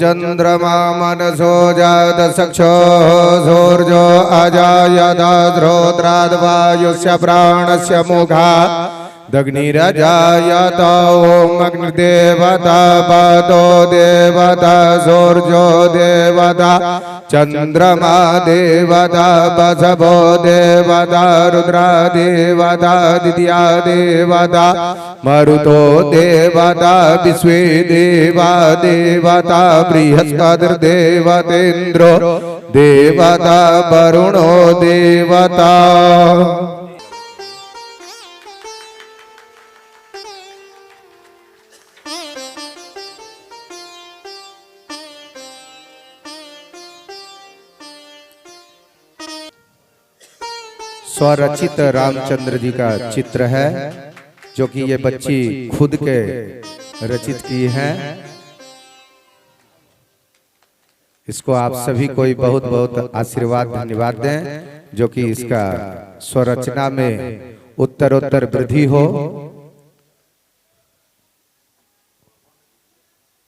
चंद्रमा मनसो जात चक्षो सूर्यो अजायत वायुष्य प्राणस्य मुखा दग्निरजायत ओम अग्निदेवता पादो देवता सूर्यो देवता चंद्रमा देवता बसवो देवता रुद्रा देवता दित्या देवता मरुतो देवता विश्वे देवा देवता बृहस्पतिर्देवतेन्द्रो देवता वरुणो देवता। स्वरचित रामचंद्र जी का चित्र है जो कि ये बच्ची खुद के रचित की है। इसको आप सभी कोई बहुत बहुत आशीर्वाद धन्यवाद दें जो कि इसका स्वरचना में उत्तरोत्तर वृद्धि हो।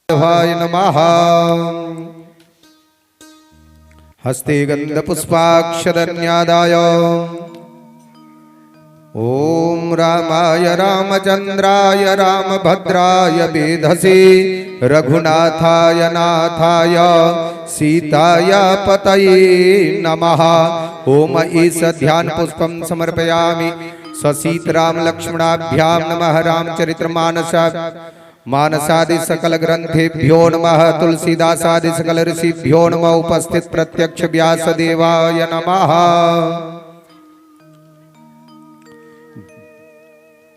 नमः। हस्ते गंध पुष्पाक्षरन्यादाय ओम रामाय रामचंद्राय रामभद्राय वेधसे रघुनाथाय नाथाय सीताय पतये नमः। ओम ईश ध्यान पुष्पं समर्पयामि ससीताराम लक्ष्मणाभ्यां नमः। रामचरितमानस मानसादि सकल ग्रंथेभ्यो नमः। तुलसीदासादि सकल ऋषिभ्यो नमः। उपस्थित प्रत्यक्ष व्यास देवाय नमः।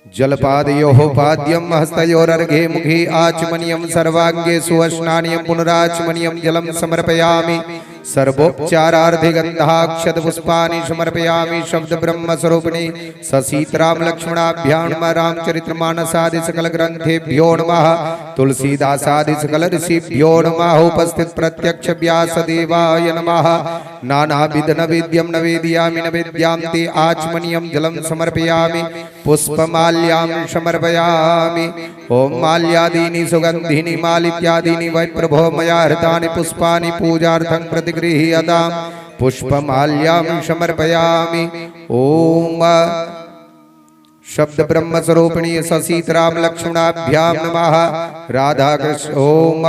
जलपादयोः पाद्यं हस्तयोरर्घे मुखे आचमनीयं सर्वांगे सुवस्नानीयं पुनराचमनीयं जलं समर्पयामि। सर्वोपचारार्थे गंधाक्षत पुष्पाणि समर्पयामि। शब्द ब्रह्म स्वरूपिणी ससीताराम लक्ष्मणाभ्यां नमः। रामचरितमानसादि सकल ग्रंथेभ्यो नमः। तुलसीदासादि सकल ऋषिभ्यो नमः। उपस्थित प्रत्यक्ष व्यास देवाय नमः। नानाविध नैवेद्यं नवेदयामि नवेद्यां ते आचमनीयं जलं समर्पयामि। पुष्पमाल्यां समर्पयामि। ओम माल्यादीनि सुगंधिनि मालित्यादीनि वै प्रभो मया हृतानि पुष्पाणि पूजार्थं प्रतिगृह्यतां। पुष्पमाल्यां समर्पयामि। ओम शब्द ब्रह्म स्वरूपिणी ससीताराम लक्ष्मणाभ्यां नमः। राधा कृष्ण ओम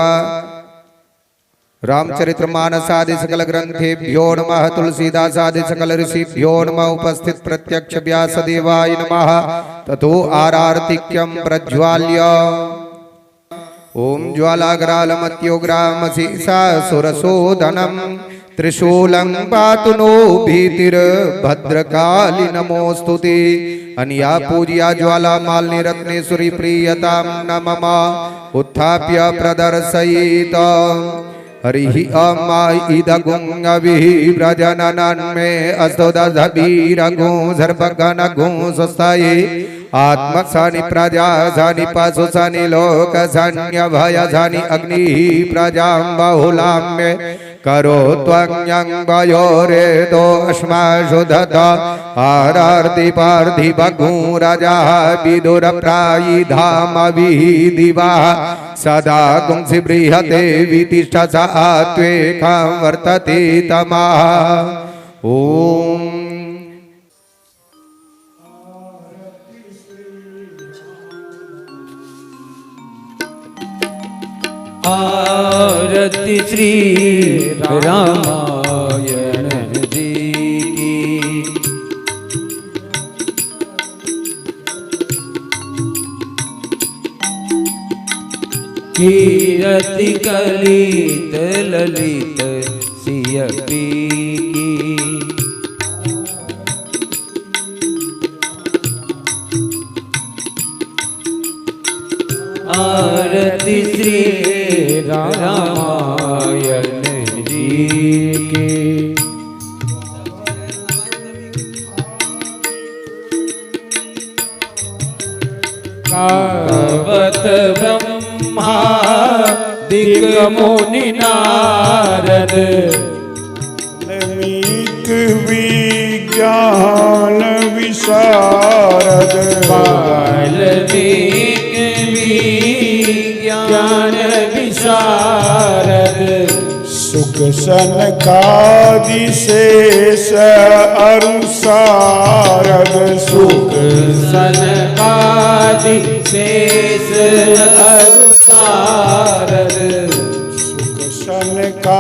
रामचरितमानसादि सकल ग्रंथेभ्यो नमः। तुलसीदासादि सकल ऋषिभ्यो नमः। उपस्थित प्रत्यक्ष व्यास देवाय नमः। ततो आरार्तिक्यं प्रज्वाल्य ओम ज्वालाग्रालमत्योग्रामशीषासुरशोधनं त्रिशूलं पातु नो भीतिर्भद्रकाली नमोस्तुते। अनया पूज्या ज्वाला मालिनी रत्नेश्वरी प्रीयतां न मम उत्थाप्य प्रदर्शयेत। हरिः इदगुं अभिव्रजनन्मे अस्तुदधीरगुं सर्वगणगुं स्वस्ताये आत्मसानि प्रजासानि पशुसानि लोकसान्यभयसानि अग्निः प्रजां बहुलां मे करो त्वं वयोरेदोष्माशु दत्त आरार्ति पार्थिवगुं राजाः विदुरप्रायिधामभिदिवा सदा गुंसि बृहते वितिष्ठसा त्वेकां वर्तते तमः। ओम आरती श्री रामायण जी की। कीरति कलित ललित सियपी की। आरती श्री रामायण जी की। कावत ब्रह्मा दिग मुनि नारद वाल्मीक विज्ञान विशारद। वाल्मीक विज्ञान विशारद सुख सनकादिशेष अरु सारद सुख सनकादि शेष अरु सारद सुख सनकादिशेष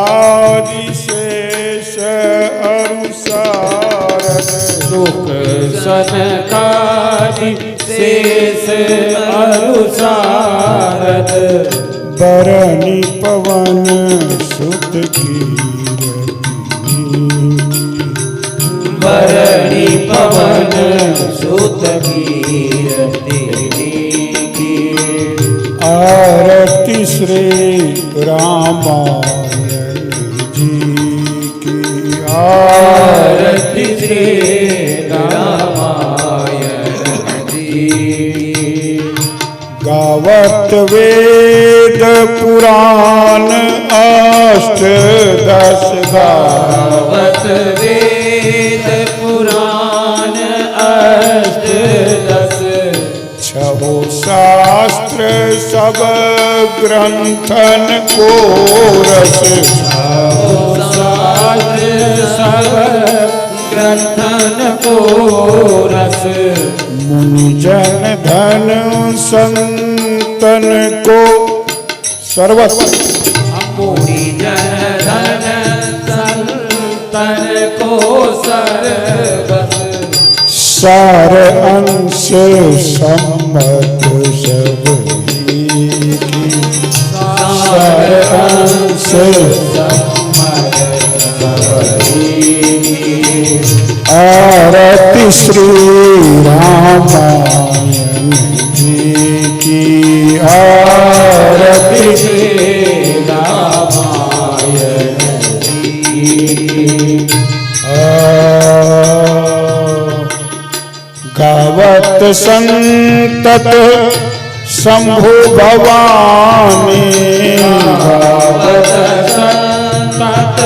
अरु सारद सुख सनकादि शेष अरु सारद बरनी पवन सुत कीरति बरनी पवन सुत कीरति की आरती श्री रामायण जी की आरती श्री रामायण जी गावत वेद पुराण अष्टदश गावत वेद पुराण अष्टदश छहो शास्त्र सब ग्रंथन को रस शास्त्र सब ग्रंथन को रस मुनि जन धन संतन को सर्वस्व मुनि जन धन संतन को सर्वस्व सार अंश सम्मत सब की सार अंश आरती श्री रामायण जी की आरती श्री रामायण जी गावत संतत शंभु भवानी गावत संतत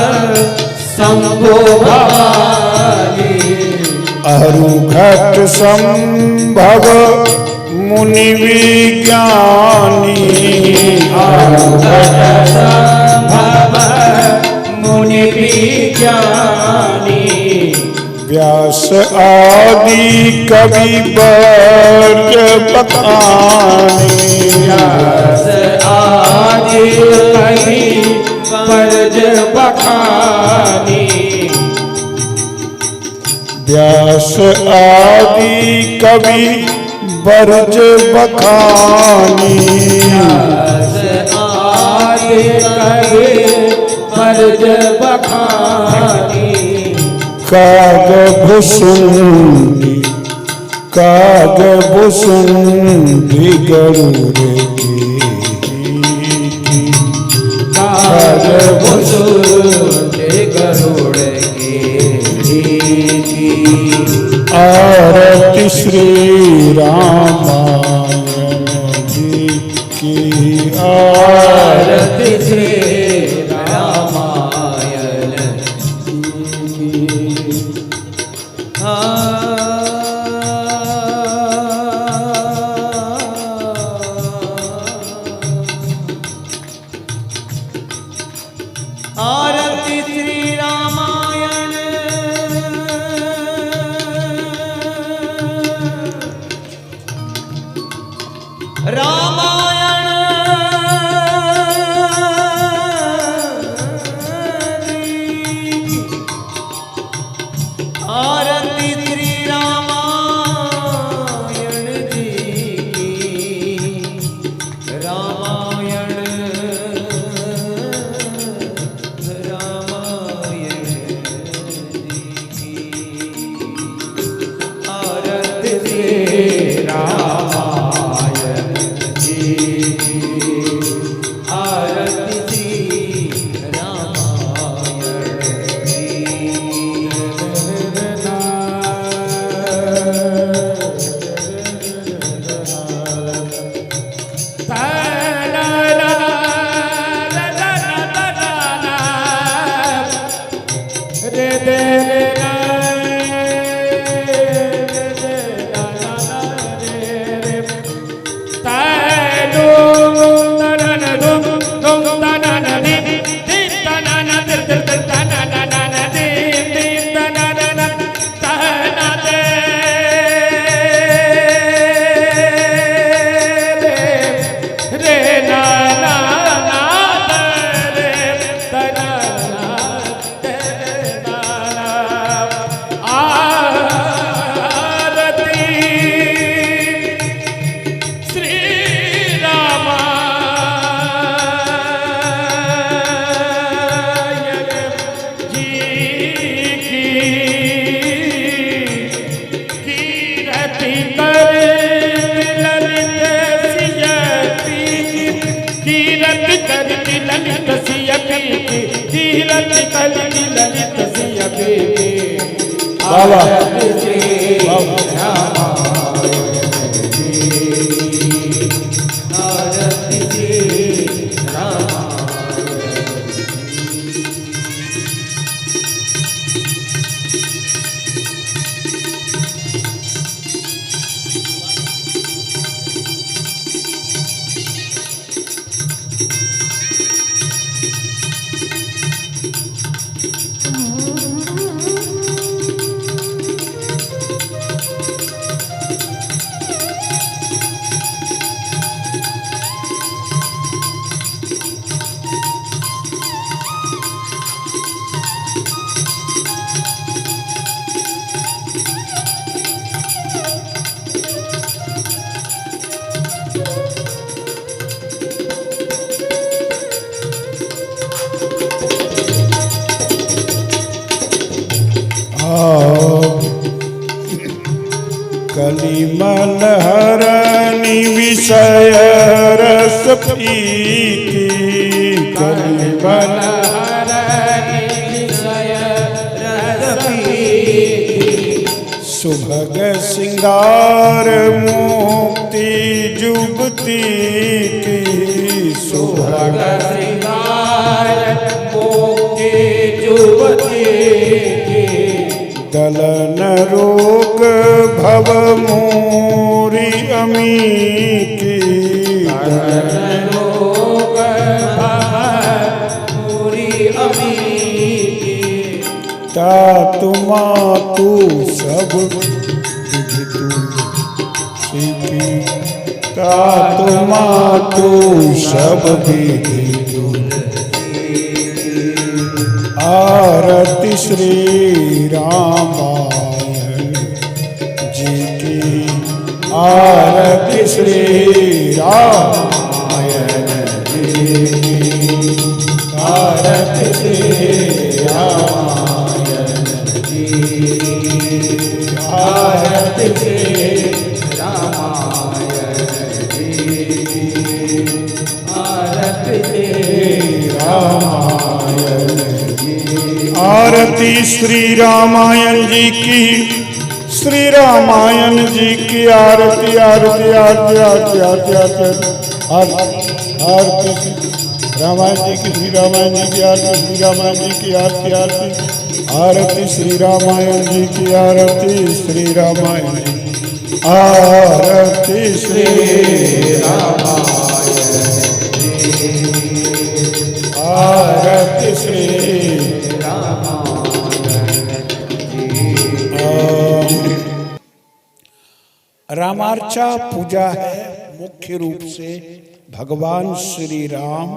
शंभु भवानी अरुघट संभव मुनि विज्ञानी अरुघट संभव मुनि विज्ञानी व्यास आदि कवि वर्ग बखानी व्यास आदि कवि वर्ज बखानी व्यास आदि कवि वर्ज बखानी व्यास आदि कवि वर्ज बखानी काग भुसुंडी गरुड़ की काग भुसुंडी गरुड़ की आरती श्री रामायण जी की आरती श्री रामायण जी आरती श्री रामायण रामायण आरती श्री रामायण जी की रामायण रामायण खिलत कल की ललित सिय बेगे बाबा आरती श्री रामायण जी आरती श्री रामायण कलिमल हरनि विषय रस फीकी कलिमल सुभग सिंगार मुक्ति जुगती की सुभग दलन रोग भव मोरी अमी की दलन रोग पूरी अमी तातुमा तू सब विधि तू सीखी तातुमा तू सब विधि तू आरती श्री रामायण जी की आरती श्री रामायण जी की आरती श्री रामायण जी की आरती श्री रामायण जी आरती श्री रामायण आरती श्री रामायण जी की श्री रामायण जी की आरती आरती आरती आरती आरती आरती आरती श्री रामायण जी की श्री रामायण जी की आरती श्री रामायण जी की आरती आरती आरती श्री रामायण जी की आरती श्री रामायण जी आरती श्री रामायण आरती श्री रामार्चा पूजा है मुख्य रूप से भगवान श्री राम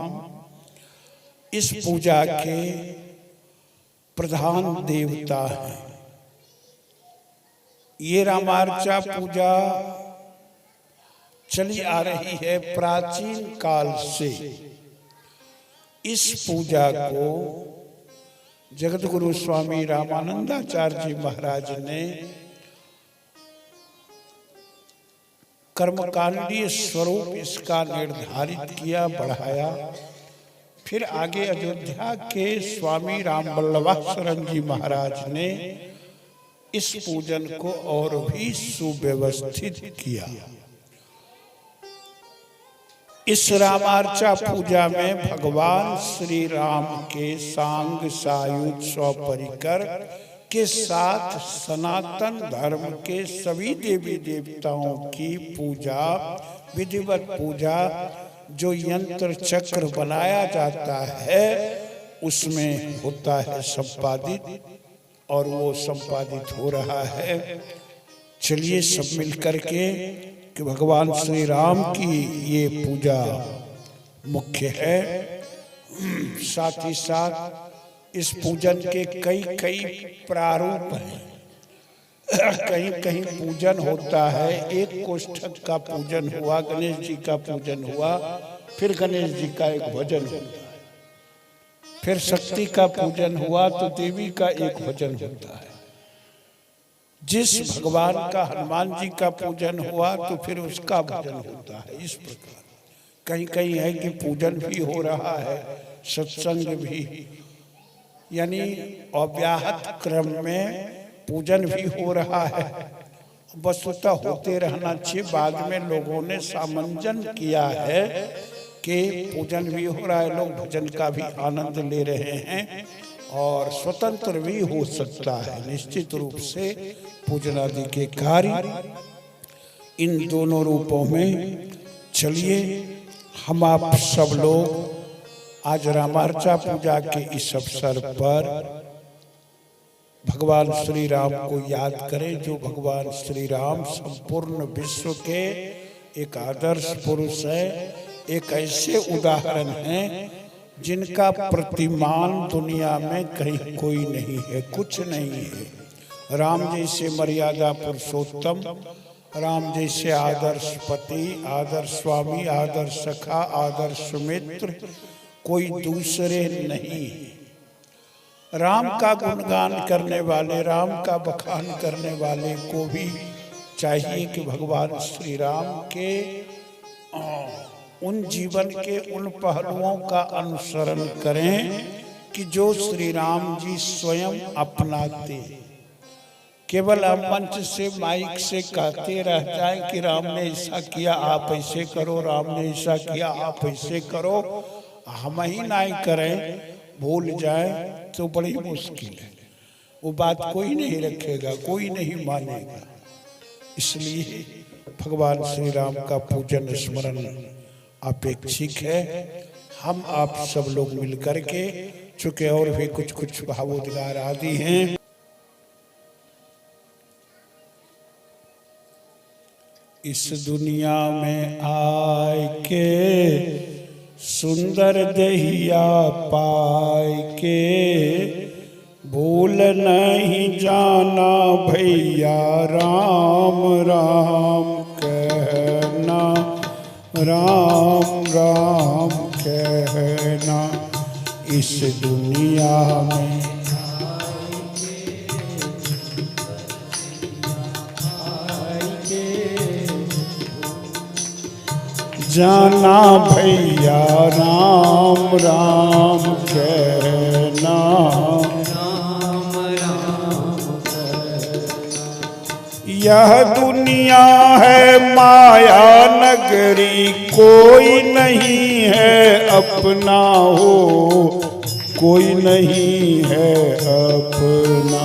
इस पूजा के प्रधान देवता हैं। ये रामार्चा पूजा चली आ रही है प्राचीन काल से। इस पूजा को जगत गुरु स्वामी रामानंदाचार्य जी महाराज ने कर्मकांडीय स्वरूप इसका निर्धारित किया, बढ़ाया। फिर आगे अयोध्या के स्वामी राम वल्लभाशरण जी महाराज ने इस पूजन को और भी सुव्यवस्थित किया। इस रामार्चा पूजा में भगवान श्री राम के सांग सायुध स्वपरिकर के साथ सनातन धर्म के सभी देवी देवताओं की पूजा, विधिवत पूजा, जो यंत्र चक्र बनाया जाता है उसमें होता है संपादित, और वो संपादित हो रहा है। चलिए सब मिलकर के कि भगवान श्री राम की ये पूजा मुख्य है। साथ ही साथ इस पूजन के कई कई प्रारूप हैं। कहीं कहीं पूजन होता है, एक कोष्ठक का पूजन हुआ, गणेश जी का पूजन हुआ, फिर गणेश जी का एक भजन होता है, फिर शक्ति का पूजन हुआ तो देवी का एक भजन होता है। जिस भगवान का, हनुमान जी का पूजन हुआ तो फिर उसका भजन होता है। इस प्रकार कहीं कहीं है कि पूजन भी हो रहा है, सत्संग भी, यानी अव्याहत क्रम में पूजन भी हो रहा है। वस्तुतः होते रहना चाहिए। बाद में लोगों ने सामंजन किया है कि पूजन भी हो रहा है, लोग भजन का भी आनंद ले रहे हैं और स्वतंत्र भी हो सकता है। निश्चित रूप से पूजन आदि के कार्य इन दोनों रूपों में। चलिए हम आप सब लोग आज रामार्चा पूजा के इस अवसर पर भगवान श्री राम को याद करें, जो भगवान श्री राम संपूर्ण विश्व के एक आदर्श पुरुष है, एक ऐसे उदाहरण हैं जिनका प्रतिमान दुनिया में कहीं कोई नहीं है, कुछ नहीं है। राम जैसे मर्यादा पुरुषोत्तम, राम जैसे आदर्श पति, आदर्श स्वामी, आदर्श सखा, आदर्श मित्र कोई दूसरे नहीं। राम का गुणगान करने वाले, राम का बखान करने वाले को भी चाहिए कि भगवान श्री राम के उन जीवन के उन पहलुओं का अनुसरण करें कि जो श्री राम जी स्वयं अपनाते। केवल हम मंच से माइक से कहते रह जाएं कि राम ने ऐसा किया आप ऐसे करो, राम ने ऐसा किया आप ऐसे करो, हम ही नहीं करें, भूल जाए तो बड़ी मुश्किल है। वो बात कोई नहीं रखेगा, कोई नहीं मानेगा। इसलिए भगवान श्री राम का पूजन स्मरण अपेक्षित है। हम आप सब लोग मिलकर के, चूंकि और भी कुछ कुछ भावोद्गार आदि हैं, इस दुनिया में आए के सुंदर दहिया पाए के, भूल नहीं जाना भैया राम राम कहना, राम राम कहना। इस दुनिया में जाना भैया राम राम कहना, राम राम कहना। यह दुनिया है माया नगरी, कोई नहीं है अपना हो, कोई नहीं है अपना।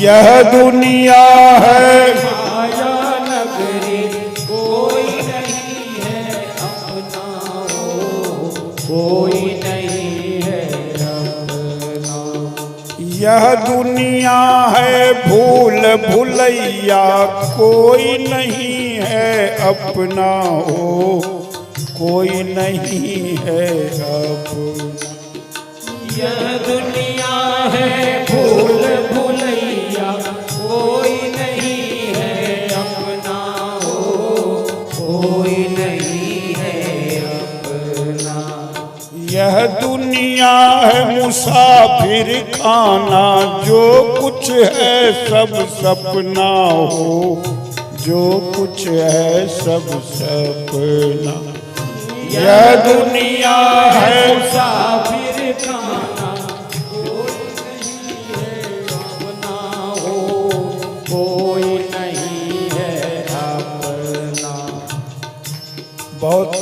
यह दुनिया है माया नगरी, कोई कोई नहीं है अपना। यह दुनिया है भूल भुलैया, कोई नहीं है अपना हो, कोई नहीं है अपना। यह दुनिया है भूल भुलैया, कोई नहीं है अपना हो, कोई नहीं है अपना। यह दुनिया है मुसाफिर खाना, जो कुछ है सब सपना हो, जो कुछ है सब सपना। यह दुनिया है मुसाफिर खाना, कोई नहीं है अपना हो, कोई नहीं है अपना। बहुत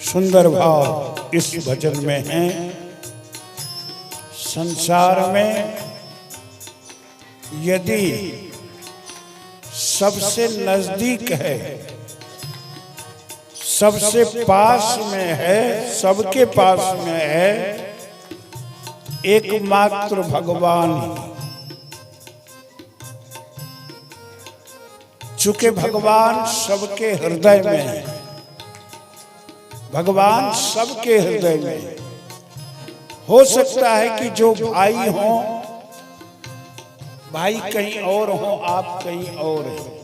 सुंदर भाव इस भजन में है। संसार में यदि सबसे नजदीक है, सबसे पास में है, सबके पास में है, एकमात्र भगवान ही। चूंकि भगवान सबके हृदय में है, भगवान सबके हृदय में। हो सकता है कि जो भाई हों, भाई कहीं और हों, आप कहीं और हैं।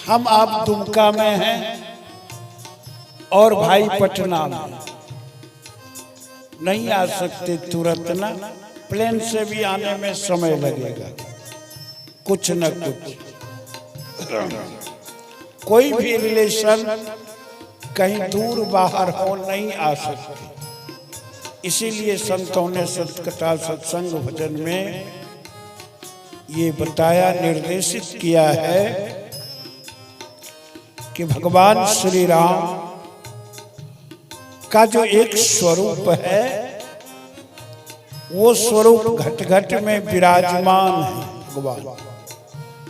हम आप दुमका में हैं और भाई पटना में। नहीं आ सकते तुरंत ना, प्लेन से भी आने में समय लगेगा, कुछ न कुछ। कोई भी रिलेशन कहीं दूर बाहर हो नहीं आ सकती। इसीलिए संतों ने सत्कथा सत्संग भजन में ये बताया, निर्देशित किया है कि भगवान श्री राम का जो एक स्वरूप है वो स्वरूप घट घट में विराजमान है भगवान,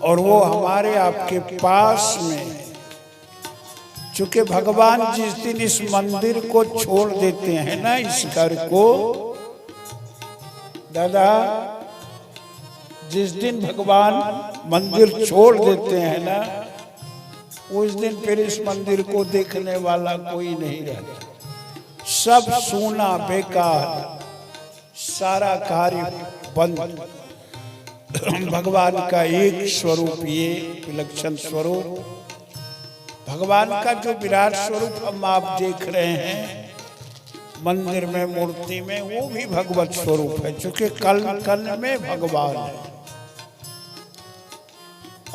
और वो हमारे आपके पास में है। चूंकि भगवान जिस दिन इस मंदिर को छोड़ देते हैं ना, इस घर को, दादा जिस दिन भगवान मंदिर छोड़ देते हैं ना, उस दिन फिर इस मंदिर को देखने वाला कोई नहीं रहता। सब सूना बेकार, सारा कार्य बंद। भगवान का एक स्वरूप, ये विलक्षण स्वरूप, भगवान का जो विराट स्वरूप हम आप देख रहे हैं मंदिर में, मूर्ति में, वो भी भगवत स्वरूप है। क्योंकि कल कल में भगवान है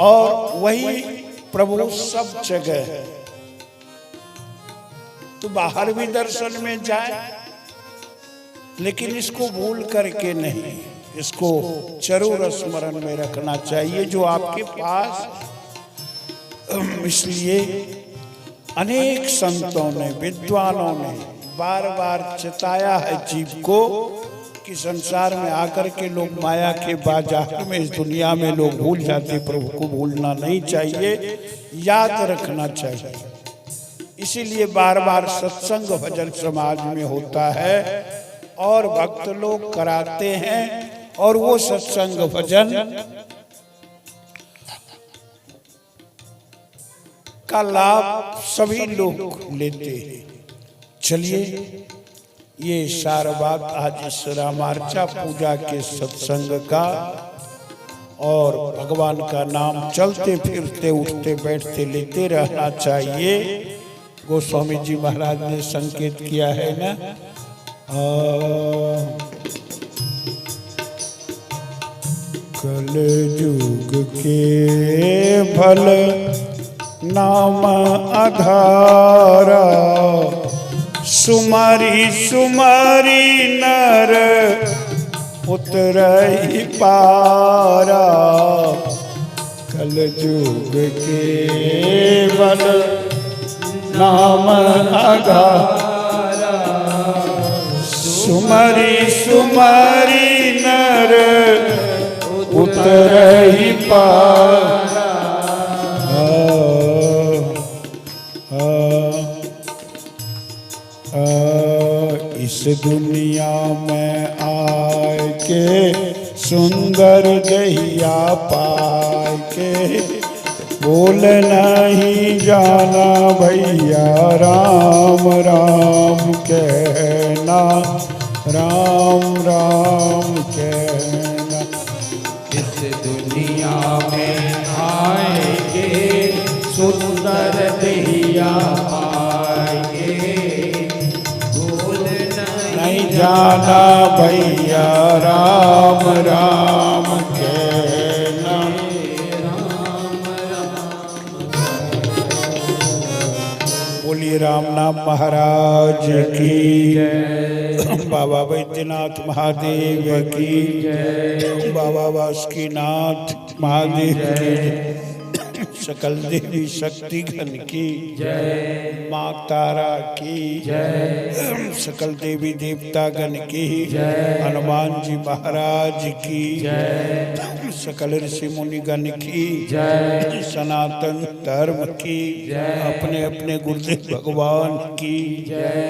और वही प्रभु सब जगह है। तो बाहर भी दर्शन में जाए, लेकिन इसको भूल करके नहीं, इसको जरूर स्मरण में रखना चाहिए जो आपके पास। इसलिए अनेक संतों ने, विद्वानों ने बार बार चिताया है जीव को कि संसार में आकर के लोग माया के बाजार में, इस दुनिया में लोग भूल जाते। प्रभु को भूलना नहीं चाहिए, याद रखना चाहिए। इसीलिए बार बार सत्संग भजन समाज में होता है और भक्त लोग कराते हैं, और वो सत्संग भजन का लाभ सभी लोग लेते हैं। चलिए, ये सारा बात आज इस रामार्चा पूजा के सत्संग का, और भगवान का नाम चलते फिरते उठते बैठते लेते रहना चाहिए। गोस्वामी जी महाराज ने संकेत किया है ना, कल युग के भल नाम आधारा, सुमारी सुमारी नर उतरहि पारा। कल युग के भल नाम आधारा, सुमारी सुमारी नर उतरहि पारा। इस दुनिया में आए के सुंदर दहिया पाए के, बोल नहीं जाना भैया राम राम कहना, राम राम कहना। इस दुनिया में आए के सुंदर दहिया पाए के, बोल नहीं जाना भैया राम राम कहना। बोलिए राम नाम महाराज की जय, बाबा वैद्यनाथ महादेव की जय, बाबा बासुकीनाथ महादेव की जय, सकल देवी शक्तिगण की जय, माँ तारा की जय, सकल देवी देवतागण की जय, हनुमान जी महाराज की जय, सकल ऋषि मुनिगण की जय, सनातन धर्म की जय, अपने अपने गुरुदेव भगवान की जय।